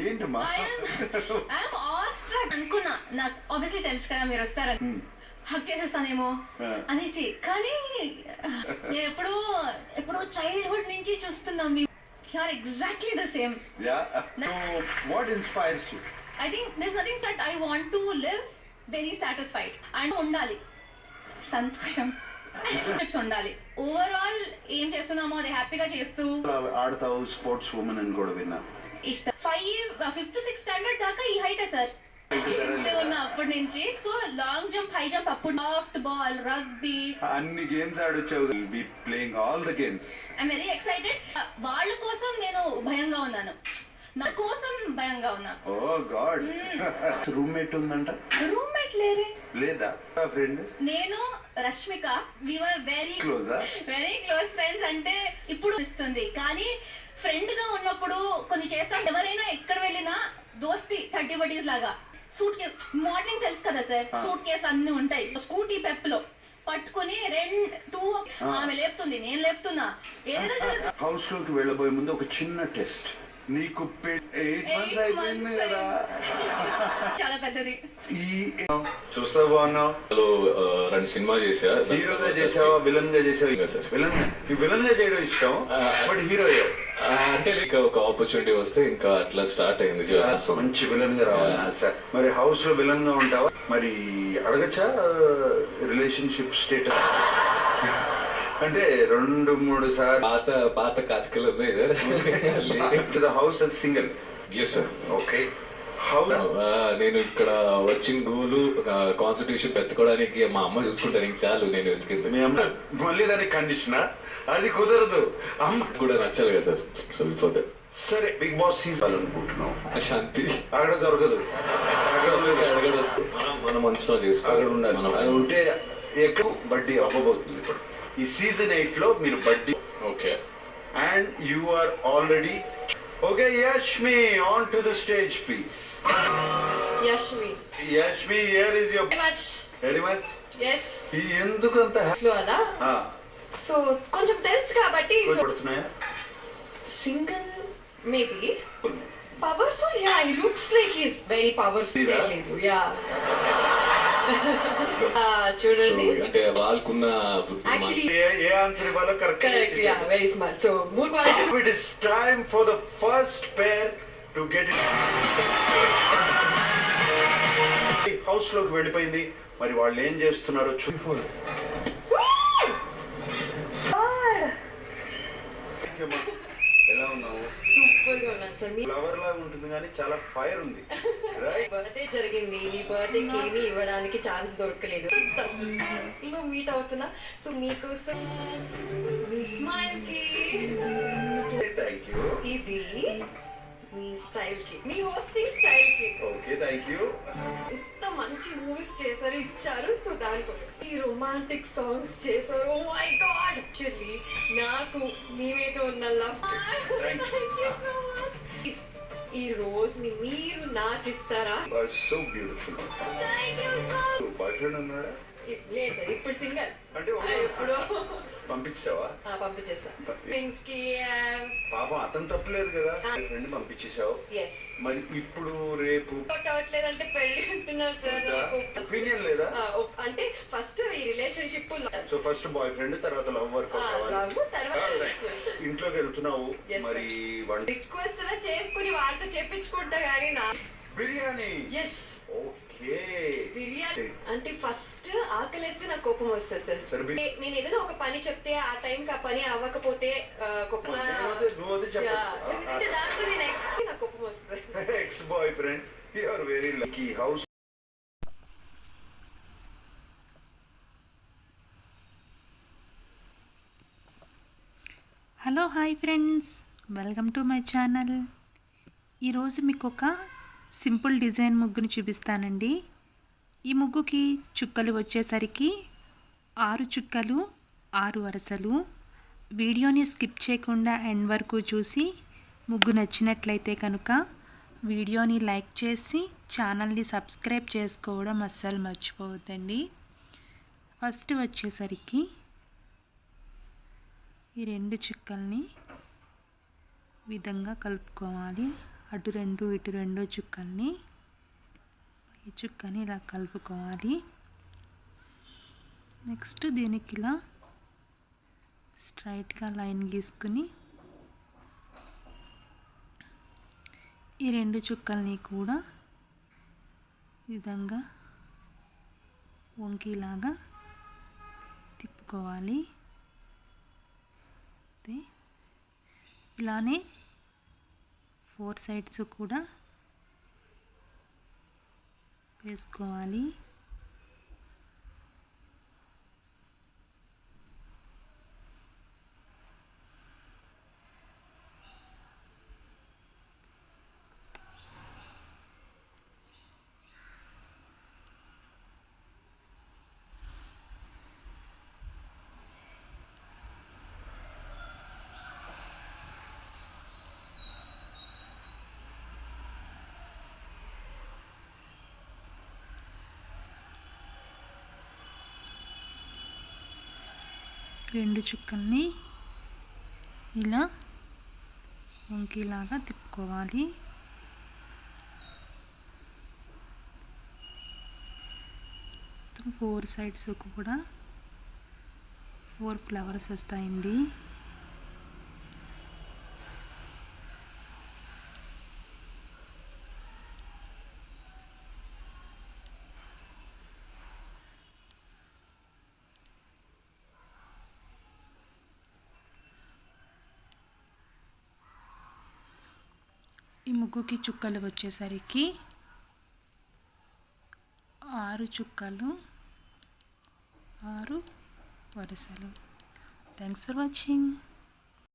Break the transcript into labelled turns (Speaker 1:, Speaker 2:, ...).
Speaker 1: ఏంటమ్మా
Speaker 2: అనుకున్నా, నాకు ఆబ్వియస్లీ తెలుసు కదా మీరు వస్తారని, హక్ చేసేస్తానేమో అనేసి. కానీ నేను ఎప్పుడో చైల్డ్హుడ్ నుంచి చూస్తున్నా, మీ are exactly the same.
Speaker 1: What inspires you?
Speaker 2: I think this nothing that I want to live very satisfied and ఉండాలి సంతోషం ఉండాలి. ఓవరాల్ ఏం చేస్తున్నామో అది హ్యాపీగా చేస్తూ
Speaker 1: ఆడతావు. స్పోర్ట్స్ ఉమెన్ అని కూడా విన్నా.
Speaker 2: ఇష్టం. 5th 6th స్టాండర్డ్ దాకా ఈ హైట్ సార్ ఉన్న అప్పటి నుంచి. So long jump, high jump, అప్పుడు సాఫ్ట్ బాల్, రగ్బీ,
Speaker 1: అన్ని గేమ్స్ ఆడొచ్చావు. Be playing all the games.
Speaker 2: I'm very excited. వాళ్ళ కోసం నేను భయంగా ఉన్నాను, నా కోసం భయంగా ఉన్నాను.
Speaker 1: Oh God. రూమ్మేట్ ఉందంట?
Speaker 2: రూమ్మేట్ లేరే.
Speaker 1: లేదా ఫ్రెండ్?
Speaker 2: నేను Rashmika, we were very close friends. అంటే ఇప్పుడు ఇస్తుంది, కానీ ఫ్రెండ్ గా ఉన్నప్పుడు కొన్ని చేస్తాం. ఎవరైనా ఎక్కడ వెళ్ళినా దోస్తి చడ్డీ బడీస్ లాగా. సూట్ కేస్, మోడలింగ్ తెలుసు కదా సార్, సూట్ కేస్ అన్ని ఉంటాయి. స్కూటీ పెప్ లో పట్టుకుని 2 ఆమె లేపుతుంది, నేను లేపుతున్నా, ఏదేదో జరుగుతుంది.
Speaker 1: హౌస్ లోకి వెళ్ళబోయే ముందు ఒక చిన్న టెస్ట్. నీకు 8 months అయిపోయింది కదా,
Speaker 2: చాలా పెద్దది.
Speaker 1: ఈ చూస్తా బాగున్నావు.
Speaker 3: రెండు సినిమా చేసా.
Speaker 1: హీరోగా చేసావా, విలన్ గా చేసావా? విలన్ గా చేయడం ఇష్టం, బట్ హీరో
Speaker 3: అంటే లైక్ ఒక ఆపర్చునిటీ వస్తే ఇంకా అట్లా స్టార్ట్ అయింది.
Speaker 1: మంచి విలన్ గా రావాలి సార్. మరి హౌస్ లో విలన్ గా ఉంటావా? మరి అడగచ్చా రిలేషన్షిప్ స్టేటస్? అంటే 2-3 సార్లు
Speaker 3: పాత కాతికలు
Speaker 1: house single.
Speaker 3: Yes sir.
Speaker 1: Okay.
Speaker 3: నేను ఇక్కడ వచ్చిన గోలు కాన్స్టిట్యూషన్ పెట్టుకోవడానికి మా అమ్మ చూసుకుంటాను, ఇంక చాలు. నేను వెతికింది
Speaker 1: మీ అమ్మ. మళ్ళీ దానికి కండిషన్ అది కుదరదు. అమ్మ
Speaker 3: కూడా నచ్చాలి కదా సార్. So before that.
Speaker 1: సరే, బిగ్ బాస్ సీజన్ అనుకుంటున్నాం.
Speaker 3: శాంతి
Speaker 1: అక్కడ దొరకదు,
Speaker 3: అడగదు. మన మనసులో చేసుకో,
Speaker 1: అక్కడ ఉండాలి. అది ఉంటే ఎక్కడ బడ్డీ అవ్వబోతుంది. ఇప్పుడు ఈ సీజన్ 8 లో మీరు buddy.
Speaker 3: Okay.
Speaker 1: And you are already okay. Yashmi, on to the stage please.
Speaker 4: Yashmi,
Speaker 1: here is your very much.
Speaker 4: yes.
Speaker 1: ఎందుకు అంత
Speaker 4: అలా? సో కొంచెం తెలుసు కాబట్టి
Speaker 1: పడుతున్నాయా?
Speaker 4: Single maybe powerful. Yeah, he looks like he is very powerful. లేదు యా. చూడండి,
Speaker 3: అంటే వాళ్ళకున్న
Speaker 4: యాక్చువల్లీ
Speaker 1: ఏ ఆన్సర్ ఇవ్వాలో
Speaker 4: correct. Yeah, very smart. So మూడు qualities.
Speaker 1: It is time for the first pair to get it. House లోకి వెళ్ళిపోయింది. మరి వాళ్ళు ఏం చేస్తున్నారో చూడు. ఎలా ఉన్నావు?
Speaker 4: సూపర్ గా ఉన్నాను సార్. మీ
Speaker 1: ఫ్లవర్ లాగా ఉంటుంది కానీ చాలా ఫైర్ ఉంది.
Speaker 4: బర్త్డే జరిగింది, ఈ బర్త్డేకి ఏమి ఇవ్వడానికి ఛాన్స్ దొరకలేదు. మీట్ అవుతున్నా. సో మీకోసం మీ స్మైల్ కి,
Speaker 1: థ్యాంక్ యూ.
Speaker 4: ఇది మీ స్టైల్ కి, మీ హోస్టింగ్ స్టైల్ కి.
Speaker 1: Okay, thank you.
Speaker 4: ఇంత మంచి మూవీస్ చేశారు, ఇచ్చారు. సో దానికోసం ఈ రొమాంటిక్ సాంగ్స్ చేశారు. Oh my God. యాక్చువల్లీ నాకు మీ మీద ఉన్న లవ్. ఈ రోజు ని మీరు నాకు ఇస్తారా?
Speaker 1: So beautiful. బాయ్ ఫ్రెండ్ ఉన్నాడా?
Speaker 4: లేదు సార్, ఇప్పుడు సింగల్.
Speaker 1: అంటే
Speaker 4: ఇప్పుడు
Speaker 1: పంపించావా?
Speaker 4: పంపించేసా.
Speaker 1: పాపం అతను తప్పలేదు కదా, ఫ్రెండ్ పంపించేసావు. మరి ఇప్పుడు రేపు
Speaker 4: అవట్లేదంటే పెళ్లి అంటున్నారు సార్. నాకు
Speaker 1: ఒపీనియన్ లేదా?
Speaker 4: అంటే ఫస్ట్ ఈ relationship.
Speaker 1: So first boy friend, తర్వాత లవ్ వర్క్. ఇంట్లోకి వెళ్తున్నావు, మరి
Speaker 4: రిక్వెస్ట్ చేసుకుని వాళ్ళతో చెప్పించుకుంటా గానీ నా
Speaker 1: బిర్యానీ.
Speaker 4: ఎస్.
Speaker 1: ఓకే.
Speaker 4: బిర్యానీ అంటే ఫస్ట్ ఆకలేస్తే నాకు కోపం వస్తుంది సార్. నేను ఏదైనా ఒక పని చెప్తే ఆ టైంకి ఆ పని అవ్వకపోతే కోపం. ఎందుకంటే దాంట్లో నేను నాకు కోపం వస్తుంది.
Speaker 1: Ex boyfriend, you are very lucky. హౌస్
Speaker 5: hello, hi friends, welcome to my channel. ఈరోజు మీకు ఒక సింపుల్ డిజైన్ ముగ్గుని చూపిస్తానండి. ఈ ముగ్గుకి చుక్కలు వచ్చేసరికి 6 చుక్కలు 6 వరుసలు. వీడియోని స్కిప్ చేయకుండా ఎండ్ వరకు చూసి ముగ్గు నచ్చినట్లయితే కనుక వీడియోని లైక్ చేసి ఛానల్ని సబ్స్క్రైబ్ చేసుకోవడం అస్సలు మర్చిపోవద్దండి. ఫస్ట్ వచ్చేసరికి ఈ 2 చుక్కల్ని విధంగా కలుపుకోవాలి. అటు రెండు ఇటు రెండు చుక్కల్ని ఈ చుక్కని ఇలా కలుపుకోవాలి. నెక్స్ట్ దీనికి ఇలా స్ట్రైట్గా లైన్ గీసుకుని ఈ రెండు చుక్కల్ని కూడా ఈ విధంగా వంకీలాగా తిప్పుకోవాలి. ఇలానే 4 సైడ్స్ కూడా వేసుకోవాలి. రెండు చుక్కల్ని ఇలా వంకీలాగా తిప్పుకోవాలి. మొత్తం 4 సైడ్స్ కూడా 4 ఫ్లవర్స్ వస్తాయండి. ఈ ముగ్గుకి చుక్కలు వచ్చేసరికి 6 చుక్కలు 6 వరుసలు. Thanks for watching.